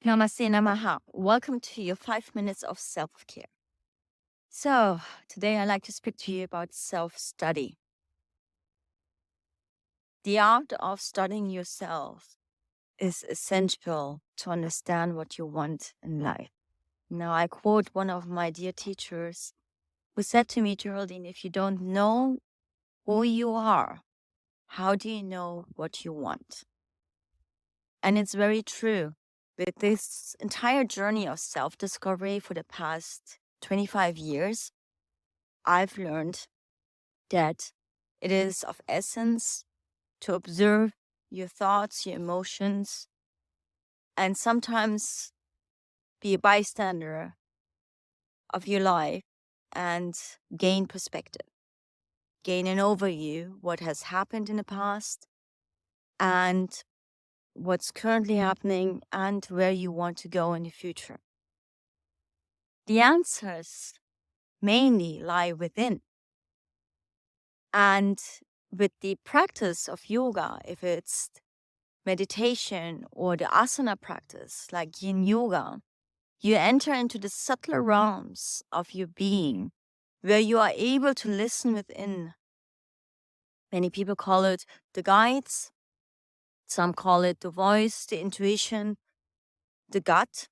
Namaste Namaha. Welcome to your 5 minutes of self care. So, today I'd like to speak to you about self study. The art of studying yourself is essential to understand what you want in life. Now, I quote one of my dear teachers who said to me, Geraldine, if you don't know who you are, how do you know what you want? And it's very true. With this entire journey of self discovery for the past 25 years, I've learned that it is of essence to observe your thoughts, your emotions, and sometimes be a bystander of your life and gain perspective, gain an overview what has happened in the past and what's currently happening and where you want to go in the future. The answers mainly lie within. And with the practice of yoga, if it's meditation or the asana practice like yin yoga, you enter into the subtler realms of your being where you are able to listen within. Many people call it the guides, some call it the voice, the intuition, the gut.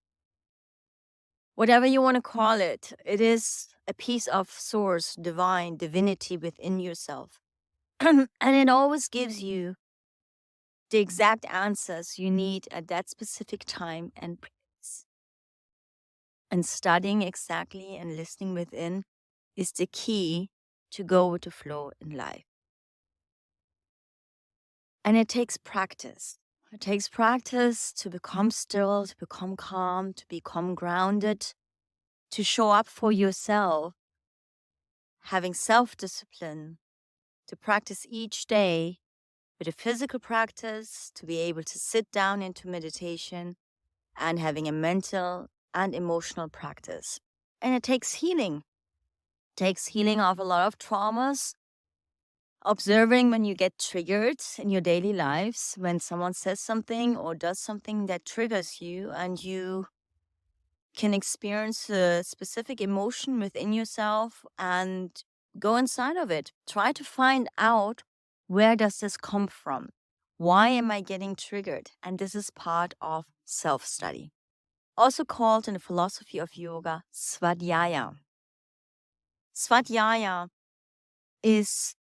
Whatever you want to call it, it is a piece of source, divine, divinity within yourself. And it always gives you the exact answers you need at that specific time and place. And studying exactly and listening within is the key to go with the flow in life. And it takes practice. It takes practice to become still, to become calm, to become grounded, to show up for yourself, having self-discipline, to practice each day with a physical practice, to be able to sit down into meditation, and having a mental and emotional practice. And it takes healing. It takes healing of a lot of traumas, observing when you get triggered in your daily lives, when someone says something or does something that triggers you, and you can experience a specific emotion within yourself and go inside of it. Try to find out, where does this come from? Why am I getting triggered? And this is part of self-study. Also called in the philosophy of yoga, svadhyaya. Svadhyaya is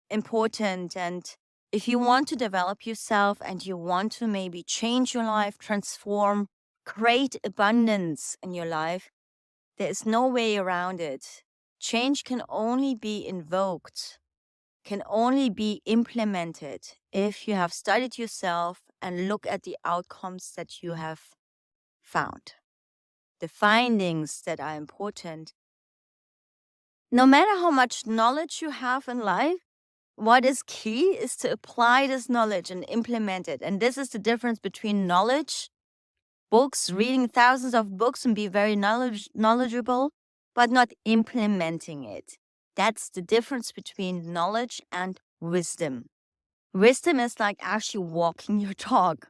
important, and if you want to develop yourself and you want to maybe change your life, transform, create abundance in your life, there is no way around it. Change can only be invoked, can only be implemented if you have studied yourself and look at the outcomes that you have found, the findings that are important. No matter how much knowledge you have in life, what is key is to apply this knowledge and implement it. And this is the difference between knowledge, books, reading thousands of books and be very knowledgeable, but not implementing it. That's the difference between knowledge and wisdom. Wisdom is like actually walking your dog.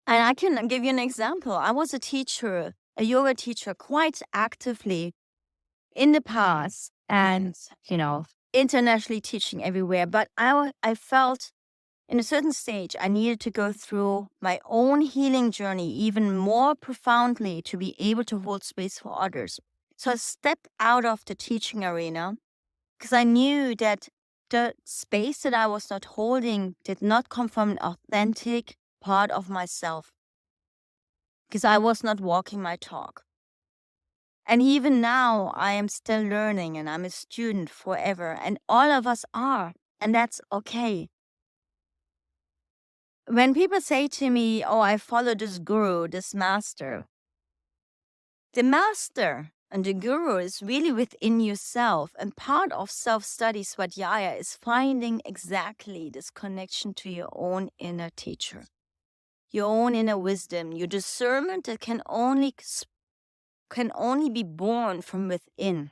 And I can give you an example. I was a teacher, a yoga teacher, quite actively in the past, and internationally teaching everywhere. But I felt in a certain stage I needed to go through my own healing journey even more profoundly to be able to hold space for others. So I stepped out of the teaching arena because I knew that the space that I was not holding did not come from an authentic part of myself, because I was not walking my talk. And even now, I am still learning, and I'm a student forever, and all of us are, and that's okay. When people say to me, oh, I follow this guru, this master, the master and the guru is really within yourself. And part of self-study, svadhyaya, is finding exactly this connection to your own inner teacher, your own inner wisdom, your discernment that can only be born from within.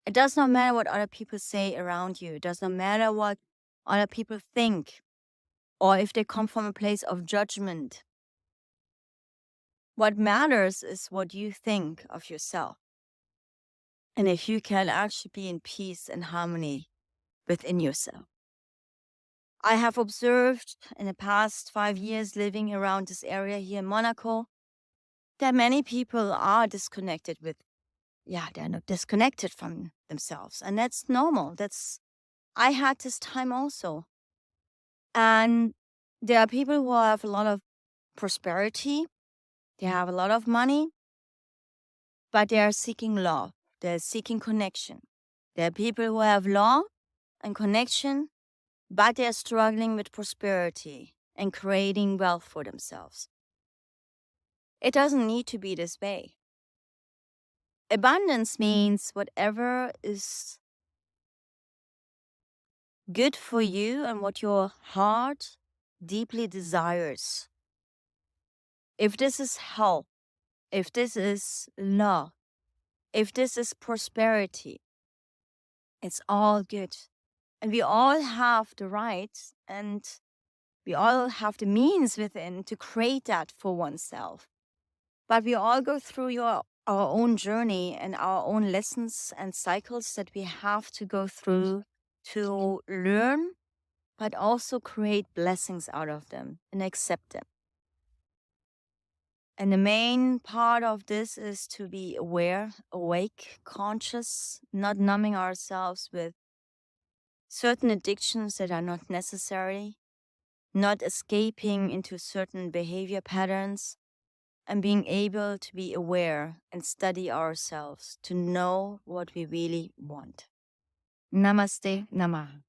It does not matter what other people say around you. It does not matter what other people think, or if they come from a place of judgment. What matters is what you think of yourself. And if you can actually be in peace and harmony within yourself. I have observed in the past 5 years living around this area here in Monaco that many people are disconnected they're not disconnected from themselves. And that's normal. I had this time also. And there are people who have a lot of prosperity, they have a lot of money, but they are seeking love, they're seeking connection. There are people who have love and connection, but they're struggling with prosperity and creating wealth for themselves. It doesn't need to be this way. Abundance means whatever is good for you and what your heart deeply desires. If this is health, if this is love, if this is prosperity, it's all good. And we all have the right and we all have the means within to create that for oneself. But we all go through our own journey and our own lessons and cycles that we have to go through to learn, but also create blessings out of them and accept them. And the main part of this is to be aware, awake, conscious, not numbing ourselves with certain addictions that are not necessary, not escaping into certain behavior patterns, and being able to be aware and study ourselves to know what we really want. Namaste, Namaha.